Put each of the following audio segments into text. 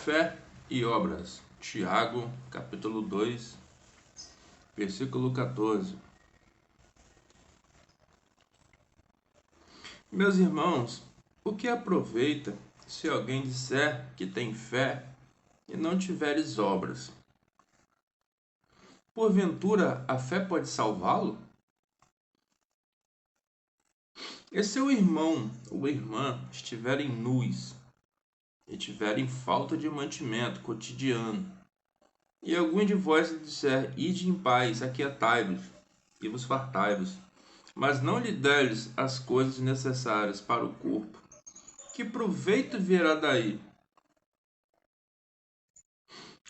Fé e obras. Tiago, capítulo 2, versículo 14. Meus irmãos, o que aproveita se alguém disser que tem fé e não tiveres obras? Porventura, a fé pode salvá-lo? E se o irmão ou irmã estiverem nus e tiverem falta de mantimento cotidiano, e algum de vós lhe disser, ide em paz, aquietai-vos e vos fartai-vos, mas não lhe deres as coisas necessárias para o corpo, que proveito virá daí?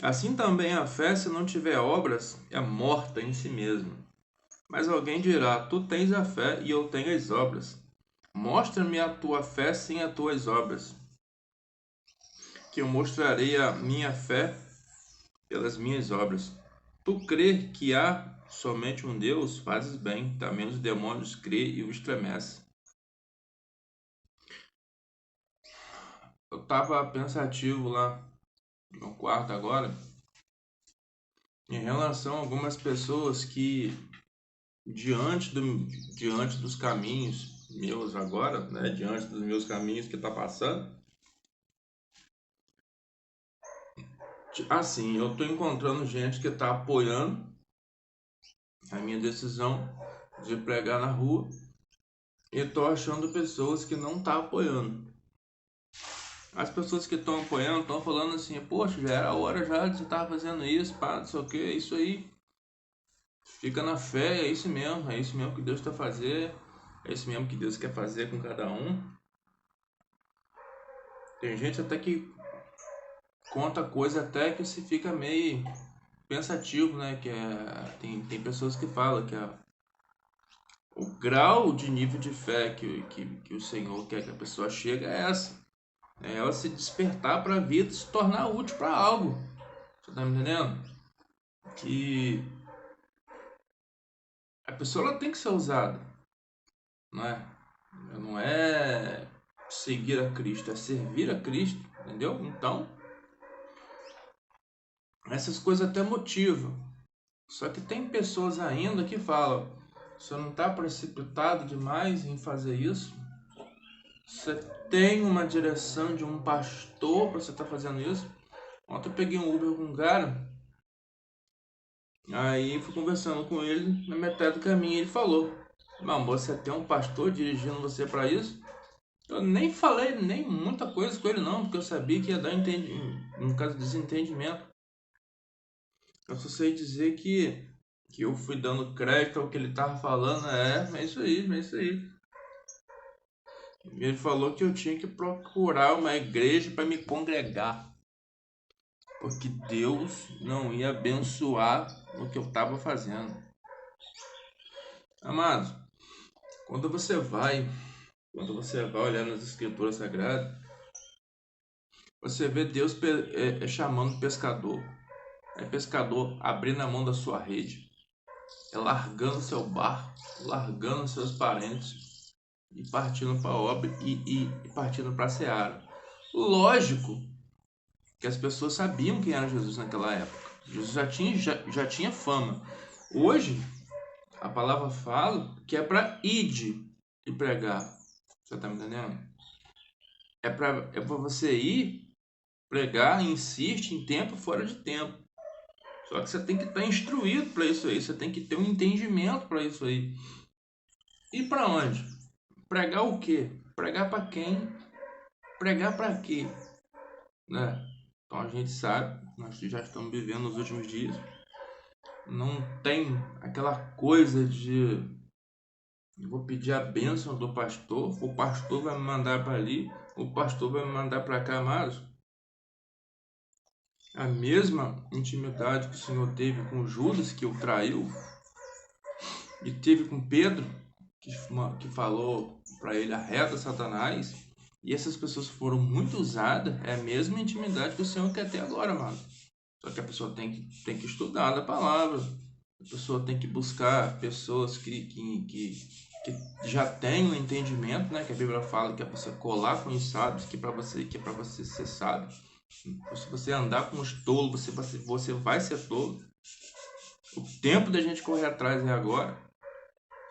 Assim também a fé, se não tiver obras, é morta em si mesma. Mas alguém dirá, tu tens a fé e eu tenho as obras. Mostra-me a tua fé sem as tuas obras, que eu mostrarei a minha fé pelas minhas obras. Tu crês que há somente um Deus, fazes bem, também os demônios crêem e o estremecem. Eu estava pensativo lá no quarto agora, em relação a algumas pessoas que, diante dos caminhos meus agora, né, diante dos meus caminhos que está passando, assim, eu estou encontrando gente que está apoiando a minha decisão de pregar na rua e estou achando pessoas que não estão apoiando. As pessoas que estão apoiando estão falando assim, poxa, já era hora já de você estar fazendo isso, pá, não sei o que, é isso aí. Fica na fé, é isso mesmo que Deus está fazendo, é isso mesmo que Deus quer fazer com cada um. Tem gente até que conta coisa até que você fica meio pensativo, né? Tem pessoas que falam que o grau de nível de fé que o Senhor quer que a pessoa chegue é essa. É ela se despertar para a vida e se tornar útil para algo. Você tá me entendendo? Que a pessoa ela tem que ser usada, não é? Não é seguir a Cristo, é servir a Cristo, entendeu? Então, essas coisas até motivam. Só que tem pessoas ainda que falam, você não está precipitado demais em fazer isso? Você tem uma direção de um pastor para você estar fazendo isso? Ontem eu peguei um Uber com um cara, aí fui conversando com ele, na metade do caminho ele falou, mas você tem um pastor dirigindo você para isso? Eu nem falei nem muita coisa com ele não, porque eu sabia que ia dar no caso de desentendimento. Eu só sei dizer que eu fui dando crédito ao que ele tava falando, é isso aí, é isso aí. Ele falou que eu tinha que procurar uma igreja para me congregar, porque Deus não ia abençoar o que eu estava fazendo. Amados, quando você vai olhar nas escrituras sagradas, você vê Deus chamando pescador. É pescador abrindo a mão da sua rede, é largando seu barco, largando seus parentes e partindo para a obra e partindo para a seara. Lógico que as pessoas sabiam quem era Jesus naquela época. Jesus já tinha fama. Hoje, a palavra fala que é para ide e pregar. Você está me entendendo? É para você ir pregar, insiste em tempo fora de tempo. Só que você tem que estar instruído para isso aí, você tem que ter um entendimento para isso aí. E para onde? Pregar o quê? Pregar para quem? Pregar para quê? Né? Então a gente sabe, nós já estamos vivendo nos últimos dias, não tem aquela coisa de eu vou pedir a bênção do pastor, o pastor vai me mandar para ali, o pastor vai me mandar para cá, amados. A mesma intimidade que o Senhor teve com Judas, que o traiu, e teve com Pedro, que falou para ele arreda Satanás, e essas pessoas foram muito usadas, é a mesma intimidade que o Senhor quer ter agora, mano. Só que a pessoa tem que estudar a palavra, a pessoa tem que buscar pessoas que já têm um entendimento, né? Que a Bíblia fala que é para você colar com os sábios, que é para você ser sábio. Se você andar com os tolos, você vai ser tolo. O tempo da gente correr atrás é agora.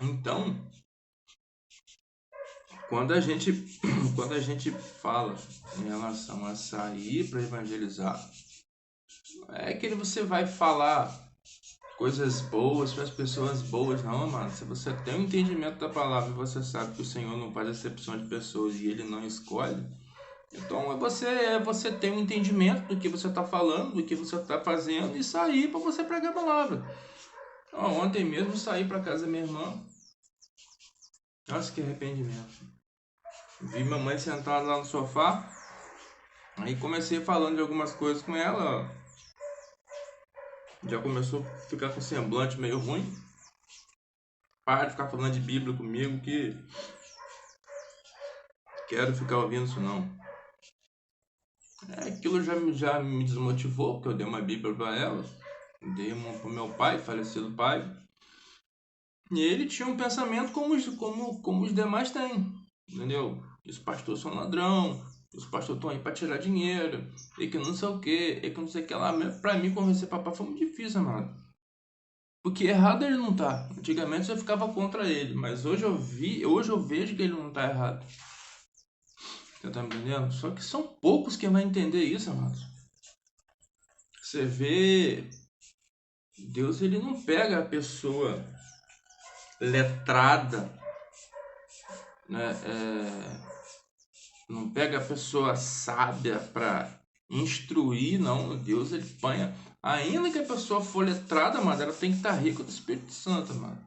Então, quando a gente, quando a gente fala em relação a sair para evangelizar, é que você vai falar coisas boas para as pessoas boas, não, mano. Se você tem um entendimento da palavra e você sabe que o Senhor não faz acepção de pessoas e Ele não escolhe, então você ter um entendimento do que você está falando, do que você está fazendo e sair para você pregar a palavra. Então, ontem mesmo eu saí para casa da minha irmã. Nossa, que arrependimento. Vi minha mãe sentada lá no sofá. Aí comecei falando de algumas coisas com ela. Já começou a ficar com semblante meio ruim. Para de ficar falando de Bíblia comigo que quero ficar ouvindo isso não. Aquilo já me desmotivou, porque eu dei uma Bíblia para ela. Dei uma para o meu pai, falecido pai. E ele tinha um pensamento como os demais têm. Entendeu? Os pastores são ladrão. Os pastores estão aí para tirar dinheiro. E que não sei o que. E que não sei o que lá. Para mim, convencer papai foi muito difícil, amado. Porque errado ele não tá. Antigamente eu ficava contra ele. Mas hoje eu vejo que ele não tá errado. Você tá me entendendo? Só que são poucos que vão entender isso, amado. Você vê, Deus ele não pega a pessoa letrada, né? Não pega a pessoa sábia para instruir, não. Deus ele põe, ainda que a pessoa for letrada, mano, ela tem que estar rica do Espírito Santo, mano.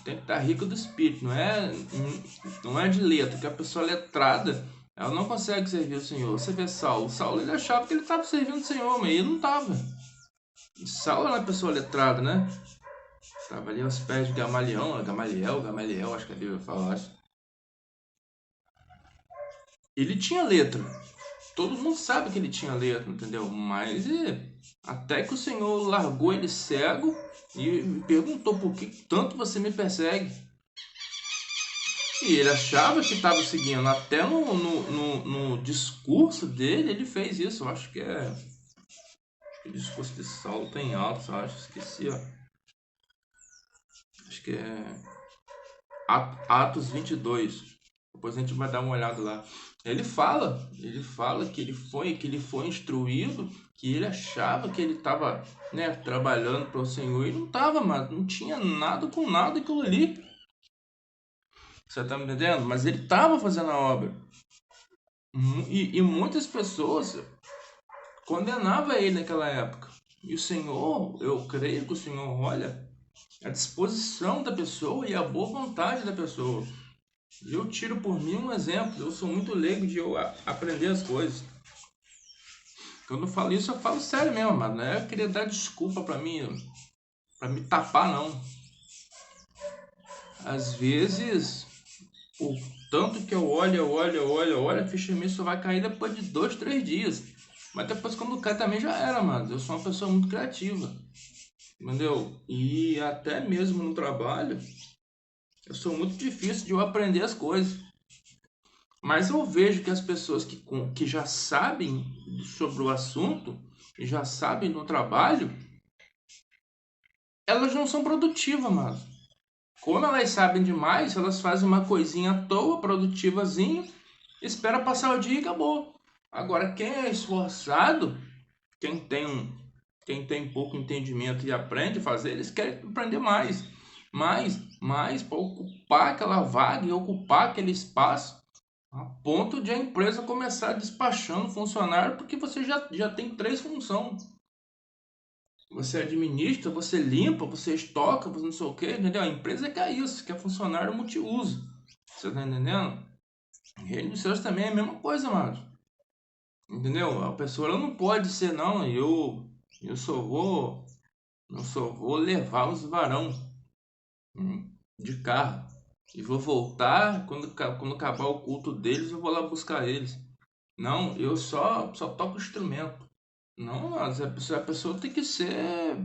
Tem que estar rica do Espírito, não é de letra, que a pessoa letrada ela não consegue servir o Senhor. Você vê Saulo ele achava que ele estava servindo o Senhor, mas ele não estava. Saulo era uma pessoa letrada, né? Estava ali aos pés de Gamaliel, acho que a Bíblia fala. Ele tinha letra. Todo mundo sabe que ele tinha letra, entendeu? Mas até que o Senhor largou ele cego e me perguntou por que tanto você me persegue. E ele achava que estava seguindo. Até no discurso dele, ele fez isso. Eu acho que o discurso de Saulo tem alto, eu acho. Esqueci, ó. Acho que é Atos 22. Depois a gente vai dar uma olhada lá. Ele fala que ele foi instruído, que ele achava que ele estava, né, trabalhando para o Senhor e não estava, mas não tinha nada com nada aquilo ali. Você tá me entendendo? Mas ele estava fazendo a obra. E muitas pessoas condenavam ele naquela época. E o Senhor, eu creio que o Senhor olha a disposição da pessoa e a boa vontade da pessoa. Eu tiro por mim um exemplo. Eu sou muito leigo de eu aprender as coisas. Quando eu falo isso, eu falo sério mesmo, mano. Não é querer dar desculpa pra me tapar, não. Às vezes, o tanto que eu olho, a ficha minha só vai cair depois de 2, 3 dias. Mas depois quando cai também já era, mano. Eu sou uma pessoa muito criativa. Entendeu? E até mesmo no trabalho, eu sou muito difícil de eu aprender as coisas. Mas eu vejo que as pessoas que já sabem sobre o assunto, já sabem no trabalho, elas não são produtivas, mano. Como elas sabem demais, elas fazem uma coisinha à toa, produtivazinho, espera passar o dia e acabou. Agora, quem é esforçado, quem tem pouco entendimento e aprende a fazer, eles querem aprender mais. Mais para ocupar aquela vaga e ocupar aquele espaço, a ponto de a empresa começar despachando funcionário, porque você já tem 3 funções. Você administra, você limpa, você estoca, você não sei o que, entendeu? A empresa quer isso, quer funcionário multiuso. Você tá entendendo? Reino dos céus também é a mesma coisa, mano. Entendeu? A pessoa ela não pode ser, não, eu só vou levar os varão de carro. E vou voltar, quando acabar o culto deles, eu vou lá buscar eles. Não, eu só toco instrumento. Não, mas a pessoa tem que ser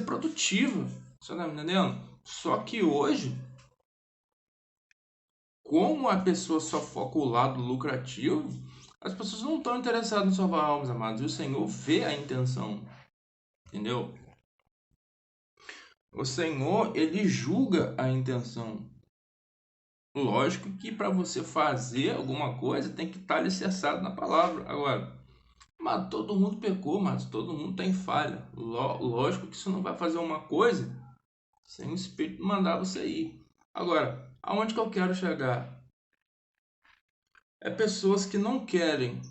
produtiva. Você tá me entendendo? Só que hoje, como a pessoa só foca o lado lucrativo, As pessoas não estão interessadas em salvar almas, amados. E o Senhor vê a intenção. Entendeu? O Senhor, ele julga a intenção. Lógico que para você fazer alguma coisa tem que estar alicerçado na palavra. Agora, mas todo mundo pecou, mas todo mundo tem falha. Lógico que você não vai fazer uma coisa sem o Espírito mandar você ir. Agora, aonde que eu quero chegar? É pessoas que não querem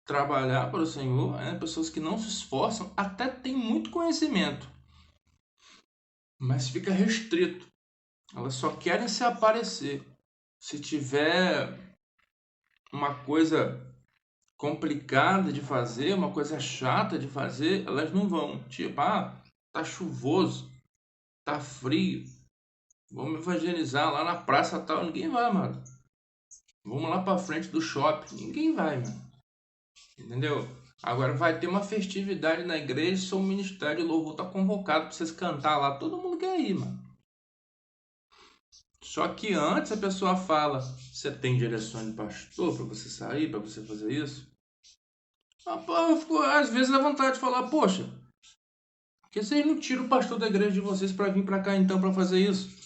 trabalhar para o Senhor, pessoas que não se esforçam, até tem muito conhecimento, mas fica restrito. Elas só querem se aparecer. Se tiver uma coisa complicada de fazer, uma coisa chata de fazer, elas não vão. Tipo, tá chuvoso, tá frio, vamos evangelizar lá na praça tal. Ninguém vai, mano. Vamos lá pra frente do shopping. Ninguém vai, mano. Entendeu? Agora vai ter uma festividade na igreja, seu ministério de louvor tá convocado pra vocês cantar lá. Todo mundo quer ir, mano. Só que antes a pessoa fala, você tem direção de pastor para você sair, para você fazer isso? Às vezes dá vontade de falar, poxa, por que vocês não tiram o pastor da igreja de vocês para vir para cá então para fazer isso?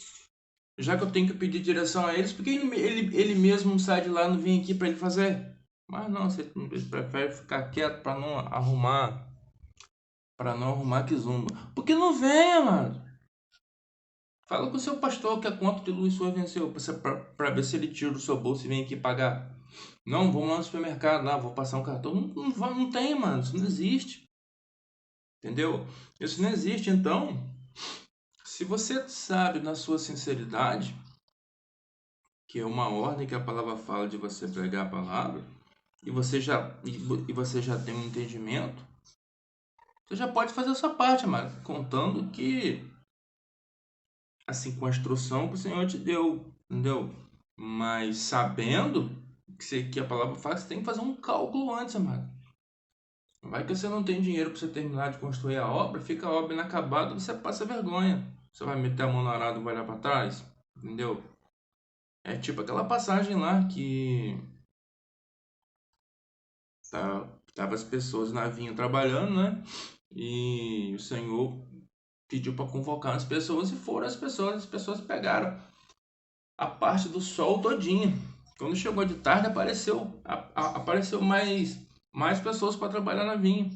Já que eu tenho que pedir direção a eles, por que ele mesmo não sai de lá e não vem aqui para ele fazer? Mas não, você prefere ficar quieto para não arrumar que zumba. Porque não venha, mano. Fala com o seu pastor que a conta de luz sua venceu para ver se ele tira do seu bolso e vem aqui pagar. Não, vamos lá no supermercado, lá, vou passar um cartão. Não tem, mano, isso não existe. Entendeu? Isso não existe. Então, se você sabe na sua sinceridade, que é uma ordem que a palavra fala de você pregar a palavra, e você já tem um entendimento, você já pode fazer a sua parte, mano, contando que, assim, com a instrução que o Senhor te deu, entendeu? Mas sabendo que a palavra fala, você tem que fazer um cálculo antes, mano. Vai que você não tem dinheiro para você terminar de construir a obra, fica a obra inacabada, você passa vergonha. Você vai meter a mão no arado e vai olhar para trás, entendeu? É tipo aquela passagem lá que tava as pessoas na vinha trabalhando, né? E o Senhor pediu para convocar as pessoas e foram as pessoas pegaram a parte do sol todinha. Quando chegou de tarde apareceu mais pessoas para trabalhar na vinha.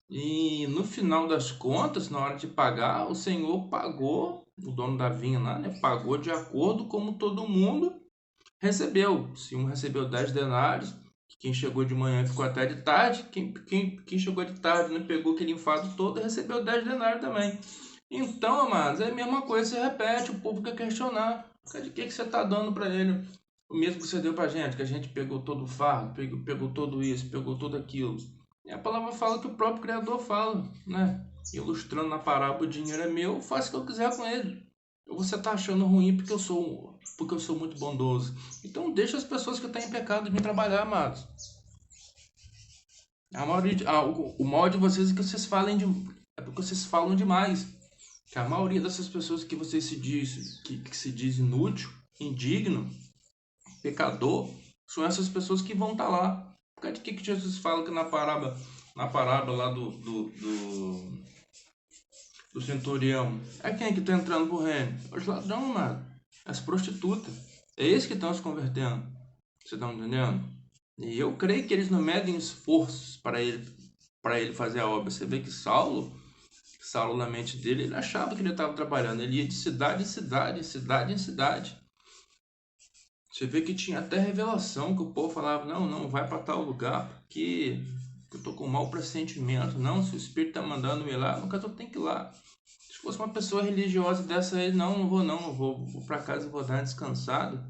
E no final das contas, na hora de pagar, o Senhor pagou, o dono da vinha lá, né? Pagou de acordo como todo mundo recebeu. Se um recebeu 10 denários, quem chegou de manhã ficou até de tarde, quem chegou de tarde não pegou aquele enfado todo recebeu 10 denários também. Então, amados, é a mesma coisa, se repete, o povo quer questionar. De que você está dando para ele? O mesmo que você deu para a gente, que a gente pegou todo o fardo, pegou tudo isso, pegou tudo aquilo. E a palavra fala que o próprio Criador fala, né? Ilustrando na parábola, o dinheiro é meu, eu faço o que eu quiser com ele. Ou você está achando ruim porque eu sou muito bondoso. Então deixa as pessoas que estão em pecado vir trabalhar, amados. O mal de vocês é que é porque vocês falam demais. Que a maioria dessas pessoas que vocês que se diz inútil, indigno, pecador, são essas pessoas que vão estar lá. Por causa de que Jesus fala que na parábola lá do centurião, é quem que está entrando pro reino? Os ladrões, mano. As prostitutas. É esses que estão se convertendo. Você tá entendendo? E eu creio que eles não medem esforços para ele fazer a obra. Você vê que Saulo na mente dele, ele achava que ele estava trabalhando. Ele ia de cidade em cidade, cidade em cidade. Você vê que tinha até revelação, que o povo falava, não, vai para tal lugar, porque eu tô com mau pressentimento. Não, se o Espírito está mandando eu ir lá, no caso eu tenho que ir lá. Se fosse uma pessoa religiosa dessa aí, não vou não, vou para casa e vou dar uma descansada.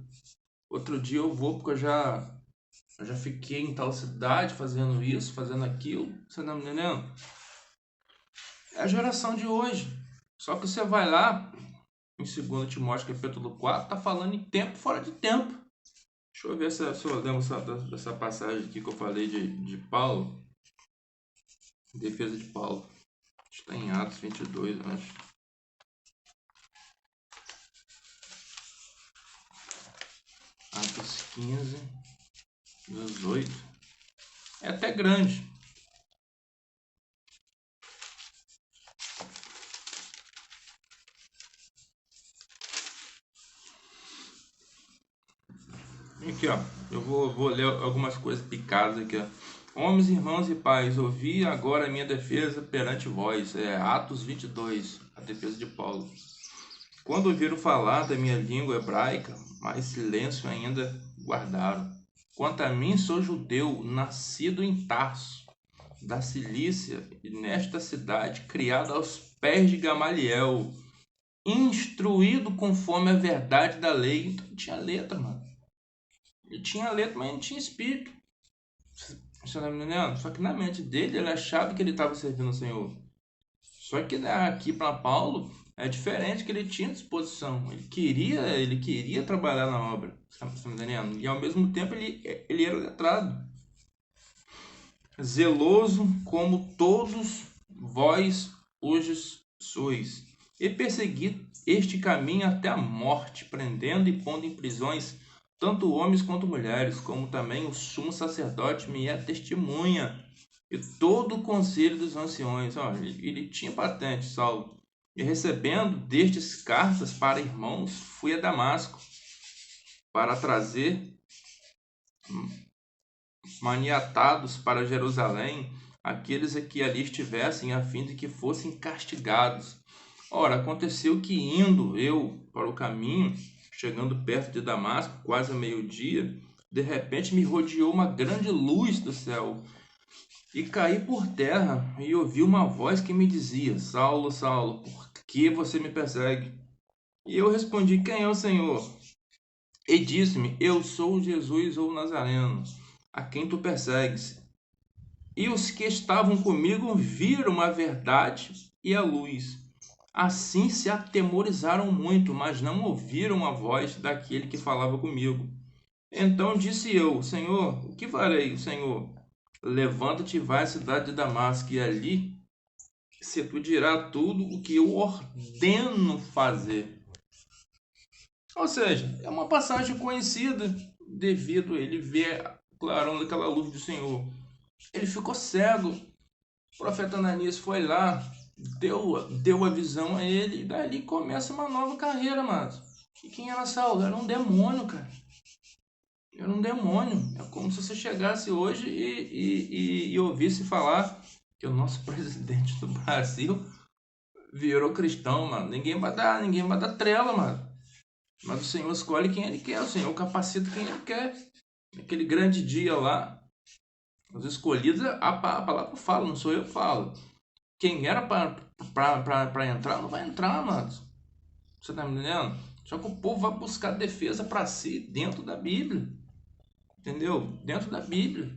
Outro dia eu vou porque eu já fiquei em tal cidade fazendo isso, fazendo aquilo. Você tá me entendendo? É a geração de hoje. Só que você vai lá, em 2 Timóteo capítulo 4, tá falando em tempo fora de tempo. Deixa eu ver se eu lembro dessa passagem aqui que eu falei de Paulo. Defesa de Paulo. Está em Atos 22, eu acho. Atos 15. 18. É até grande. Aqui, ó. Eu vou ler algumas coisas picadas aqui, ó. Homens, irmãos e pais, ouvi agora a minha defesa perante vós. Atos 22, a defesa de Paulo. Quando ouviram falar da minha língua hebraica, mais silêncio ainda guardaram. Quanto a mim, sou judeu, nascido em Tarso, da Cilícia, e nesta cidade, criado aos pés de Gamaliel, instruído conforme a verdade da lei. Então tinha letra, mano. Ele tinha letra, mas não tinha espírito. Você tá me entendendo? Só que na mente dele, ele achava que ele estava servindo o Senhor. Só que aqui para Paulo é diferente, que ele tinha disposição. Ele queria trabalhar na obra. Você tá me entendendo? E ao mesmo tempo ele era letrado. Zeloso como todos vós hoje sois. E persegui este caminho até a morte, prendendo e pondo em prisões tanto homens quanto mulheres, como também o sumo sacerdote me é testemunha, e todo o conselho dos anciões. Ele tinha patente, Saulo. E recebendo destes cartas para irmãos, fui a Damasco para trazer maniatados para Jerusalém aqueles que ali estivessem, a fim de que fossem castigados. Ora, aconteceu que indo eu para o caminho, chegando perto de Damasco, quase ao meio-dia, de repente me rodeou uma grande luz do céu. E caí por terra e ouvi uma voz que me dizia: Saulo, Saulo, por que você me persegue? E eu respondi: quem é o Senhor? E disse-me: eu sou Jesus ou Nazareno, a quem tu persegues. E os que estavam comigo viram a verdade e a luz. Assim se atemorizaram muito, mas não ouviram a voz daquele que falava comigo. Então disse eu: Senhor, o que farei, Senhor? Levanta-te e vai à cidade de Damasco, e ali se tu dirá tudo o que eu ordeno fazer. Ou seja, é uma passagem conhecida devido a ele ver clarando aquela luz do Senhor. Ele ficou cego. O profeta Ananias foi lá, deu a visão a ele, e dali começa uma nova carreira, mano. E quem era Saulo? Era um demônio, cara. Era um demônio. É como se você chegasse hoje e ouvisse falar que o nosso presidente do Brasil virou cristão, mano. Ninguém vai dar trela, mano. Mas o Senhor escolhe quem ele quer, o Senhor capacita quem ele quer. Naquele grande dia lá, os escolhidos, a palavra fala, não sou eu que falo. Quem era para entrar, não vai entrar, mano. Você tá me entendendo? Só que o povo vai buscar defesa para si dentro da Bíblia. Entendeu? Dentro da Bíblia.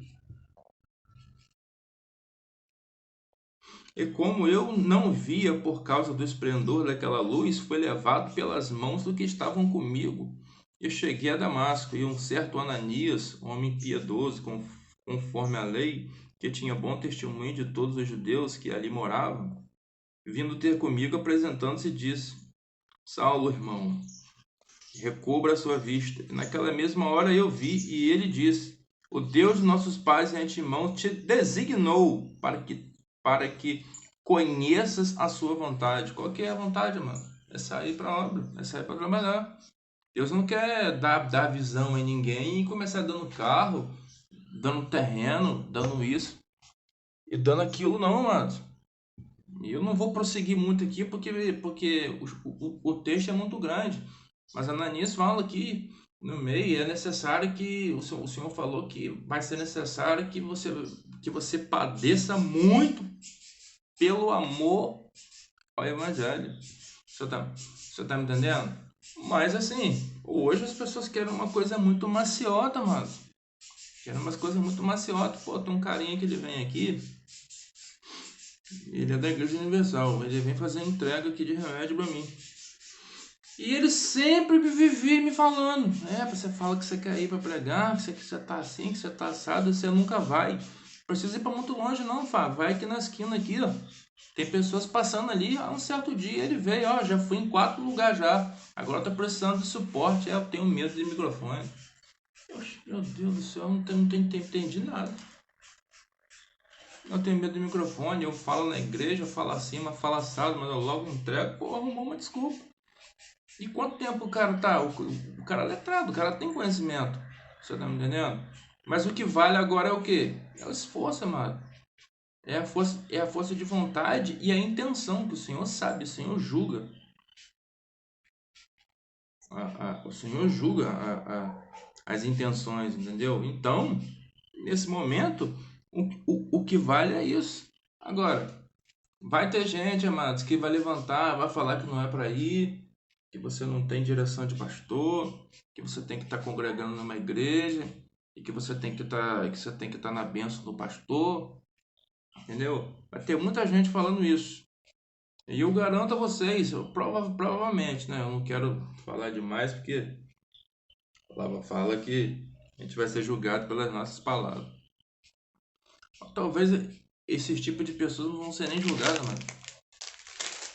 E como eu não via por causa do esplendor daquela luz, foi levado pelas mãos do que estavam comigo. Eu cheguei a Damasco, e um certo Ananias, homem piedoso, conforme a lei, que tinha bom testemunho de todos os judeus que ali moravam, vindo ter comigo, apresentando-se, disse: Saulo, irmão, recubra a sua vista. E naquela mesma hora eu vi, e ele disse: o Deus de nossos pais e antemão te designou para que conheças a sua vontade. Qual que é a vontade, mano? É sair para a obra, é sair para trabalhar. Deus não quer dar visão em ninguém e começar dando carro, dando terreno, dando isso e dando aquilo, não, mano. E eu não vou prosseguir muito aqui porque o texto é muito grande. Mas Ananias fala aqui no meio, é necessário que o Senhor falou que vai ser necessário que você padeça pelo amor ao Evangelho. Você tá me entendendo? Mas assim, hoje as pessoas querem uma coisa muito maciota, mano. Querem umas coisas muito maciota. Pô, tem um carinha que ele vem aqui. Ele é da Igreja Universal. Ele vem fazer entrega aqui de remédio pra mim. E ele sempre vivia me falando: você fala que você quer ir para pregar, que você tá assim, que você tá assado, você nunca vai. Precisa ir para muito longe não, Fá. Vai aqui na esquina aqui, ó. Tem pessoas passando ali. Um certo dia ele veio, ó, já fui em 4 lugares já. Agora tá precisando de suporte. Eu tenho medo de microfone. Oxe, meu Deus do céu, eu não entendi nada. Eu tenho medo do microfone, eu falo na igreja, eu falo acima, falo assado, mas eu logo entrego, pô, arrumou uma desculpa. E quanto tempo o cara tá? O cara é letrado, o cara tem conhecimento. Você tá me entendendo? Mas o que vale agora é o quê? É o esforço, amado. É a força de vontade e a intenção que o Senhor sabe, o Senhor julga. O Senhor julga as intenções, entendeu? Então, nesse momento, o que vale é isso. Agora, vai ter gente, amados, que vai levantar, vai falar que não é para ir, que você não tem direção de pastor, que você tem que estar congregando numa igreja e que você tem que estar na bênção do pastor, entendeu? Vai ter muita gente falando isso. E eu garanto a vocês, provavelmente, né? Eu não quero falar demais porque a palavra fala que a gente vai ser julgado pelas nossas palavras. Talvez esses tipos de pessoas não vão ser nem julgadas, mano.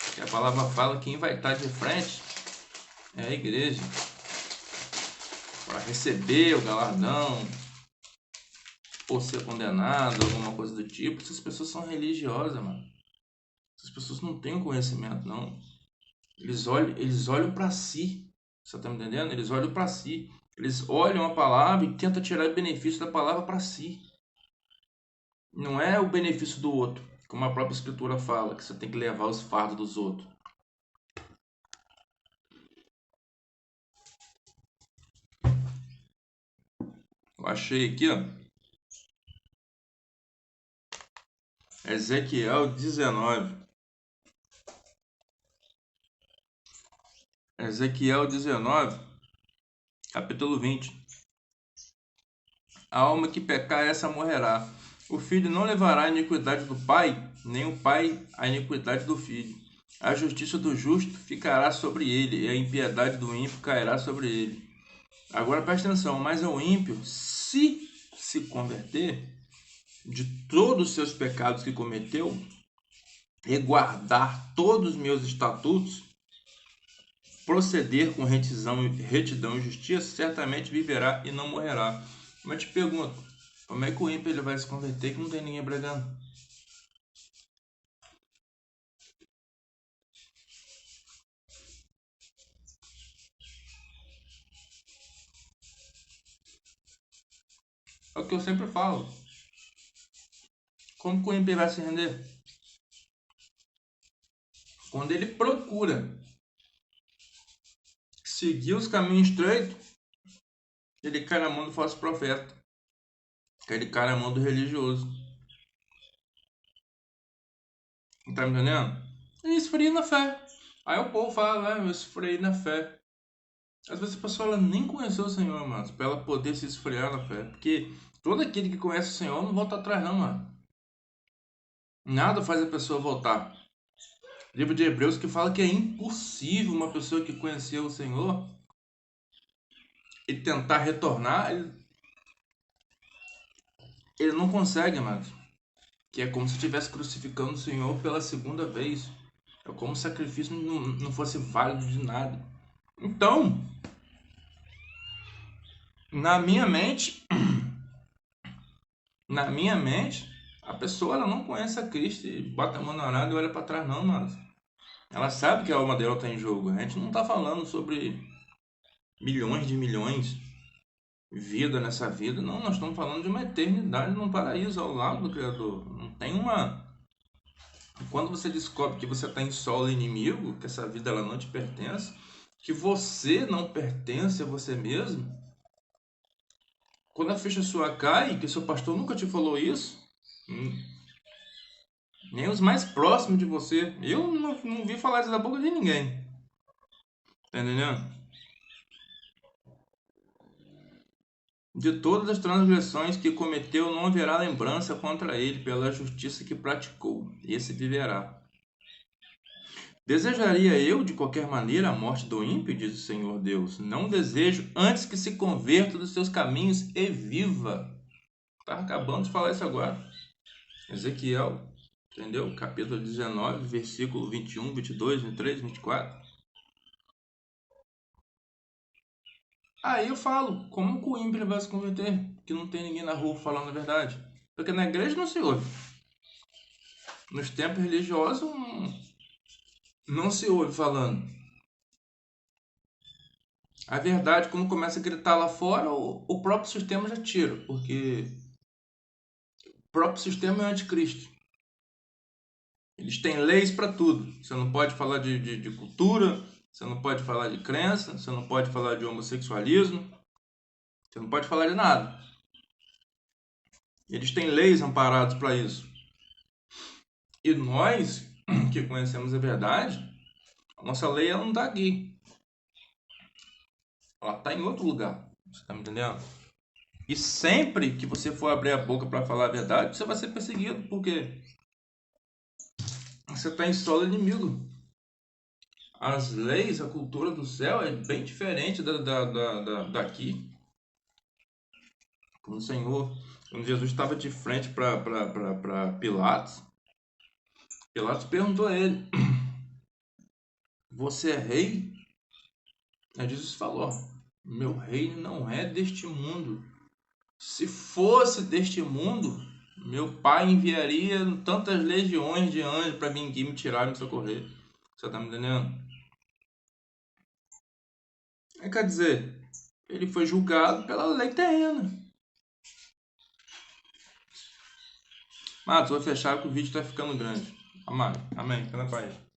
Porque a palavra fala que quem vai estar de frente é a igreja. Para receber o galardão, ou ser condenado, alguma coisa do tipo. Essas pessoas são religiosas, mano. Essas pessoas não têm conhecimento, não. Eles olham para si. Você tá me entendendo? Eles olham para si. Eles olham a palavra e tentam tirar o benefício da palavra para si. Não é o benefício do outro, como a própria escritura fala, que você tem que levar os fardos dos outros. Eu achei aqui, ó. Ezequiel 19. Ezequiel 19, capítulo 20. A alma que pecar, essa morrerá. O filho não levará a iniquidade do pai, nem o pai a iniquidade do filho. A justiça do justo ficará sobre ele, e a impiedade do ímpio cairá sobre ele. Agora presta atenção, mas o ímpio, se converter de todos os seus pecados que cometeu, e guardar todos os meus estatutos, proceder com retidão e justiça, certamente viverá e não morrerá. Mas te pergunto, como é que o ímpio ele vai se converter que não tem ninguém pregando? É o que eu sempre falo. Como que o ímpio vai se render? Quando ele procura seguir os caminhos estreitos, ele cai na mão do falso profeta. Ele cai na mão do religioso. Não tá me entendendo? E esfria na fé. Aí o povo fala, eu esfriei na fé. Às vezes a pessoa ela nem conheceu o Senhor, mano, pra ela poder se esfriar na fé. Porque todo aquele que conhece o Senhor não volta atrás, não, mano. Nada faz a pessoa voltar. Livro de Hebreus que fala que é impossível uma pessoa que conheceu o Senhor e tentar retornar, ele não consegue, mano. Que é como se estivesse crucificando o Senhor pela segunda vez. É como se o sacrifício não fosse válido de nada. Então, na minha mente, a pessoa ela não conhece a Cristo e bota a mão na arada e olha para trás, não, mano. Ela sabe que a alma dela tá em jogo. A gente não tá falando sobre milhões de milhões, vida nessa vida. Não, nós estamos falando de uma eternidade num paraíso ao lado do Criador. Não tem uma. Quando você descobre que você está em solo inimigo, que essa vida ela não te pertence, que você não pertence a você mesmo, quando a ficha sua cai, que seu pastor nunca te falou isso, nem os mais próximos de você, eu não vi falar isso da boca de ninguém. Tá entendendo? De todas as transgressões que cometeu, não haverá lembrança contra ele pela justiça que praticou. Esse viverá. Desejaria eu, de qualquer maneira, a morte do ímpio, diz o Senhor Deus. Não desejo, antes que se converta dos seus caminhos e viva. Tá acabando de falar isso agora. Ezequiel, entendeu? Capítulo 19, versículo 21, 22, 23, 24. Aí eu falo, como que o ímpio vai se converter? Que não tem ninguém na rua falando a verdade. Porque na igreja não se ouve. Nos templos religiosos não se ouve falando. A verdade, quando começa a gritar lá fora, o próprio sistema já tira. Porque o próprio sistema é o anticristo. Eles têm leis para tudo. Você não pode falar de cultura, você não pode falar de crença, você não pode falar de homossexualismo, você não pode falar de nada. Eles têm leis amparadas para isso. E nós, que conhecemos a verdade, a nossa lei ela não está aqui. Ela está em outro lugar. Você está me entendendo? E sempre que você for abrir a boca para falar a verdade, você vai ser perseguido, porque você está em solo inimigo. As leis, a cultura do céu é bem diferente daqui. Quando o Senhor, quando Jesus estava de frente para Pilatos, Pilatos perguntou a ele: Você é rei? Aí Jesus falou: Meu reino não é deste mundo. Se fosse deste mundo, meu pai enviaria tantas legiões de anjos para vir aqui me tirar e me socorrer. Você está me entendendo? Quer dizer, ele foi julgado pela lei terrena. Matos, vou fechar que o vídeo está ficando grande. Amém. Amém. Fica na paz.